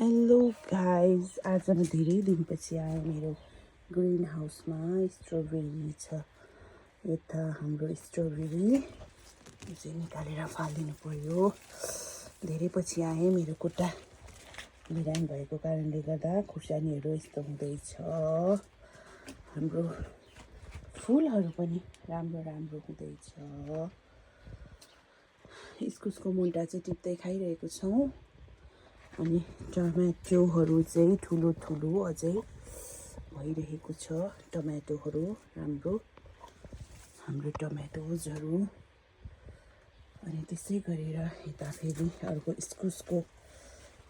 Hello guys, आज म धेरै दिनपछि आएँ मेरो ग्रिन हाउसमा। स्ट्रबेरी छ यता हाम्रो स्ट्रबेरी चाहिँ निकालेर फालिदिनु पर्यो। धेरै पछि आएँ, मेरो खुट्टा बिरामी भएको कारणले गर्दा खुर्सानीहरू यस्तो हुँदैछ। हाम्रो फुलहरू पनि राम्रो राम्रो हुँदैछ। इस्कुसको मुन्टा चाहिँ टिप्दै खाइरहेको छौँ। अनि टमेटोहरू चाहिँ ठुलो ठुलो अझै भइरहेको छ। टमेटोहरू राम्रो टमेटोजहरू। अनि त्यसै गरेर यता फेरि अर्को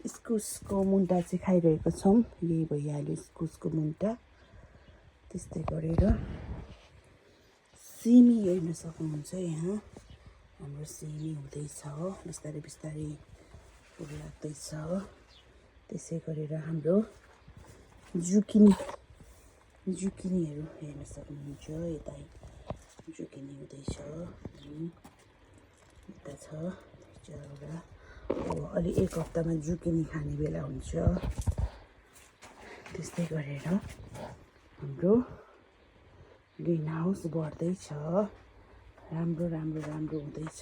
इस्कुसको मुन्टा चाहिँ खाइरहेको छौँ। यही भइहाल्यो इस्कुसको मुन्टा। त्यस्तै गरेर सिमी हेर्न सक्नुहुन्छ यहाँ। हाम्रो सिमी हुँदैछ, बिस्तारै बिस्तारै फुल लाग्दैछ। त्यसै गरेर हाम्रो जुकिनीहरू हेर्न सक्नुहुन्छ। यता जुकिनी हुँदैछ, यता छ एउटा। अब अलि एक हप्तामा जुकिनी खाने बेला हुन्छ। त्यस्तै गरेर हाम्रो ग्रिन हाउस बढ्दैछ, राम्रो हुँदैछ।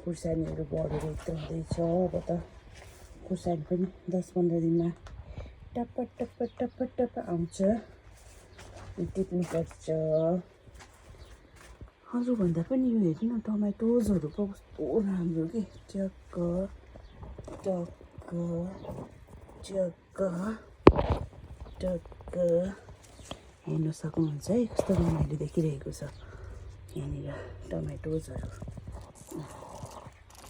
खुर्सानीहरू बढेर यस्तो हुँदैछ। अब त खुर्सानी पनि 10-15 दिनमा टप्प आउँछ, टिप्नुपर्छ। अरूभन्दा पनि यो हेर्नु न, टमेटोजहरू पो कस्तो राम्रो कि टक्क हेर्न सक्नुहुन्छ है, कस्तो रमाइलो देखिरहेको छ यहाँनिर टमेटोजहरू।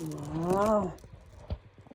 वाउ।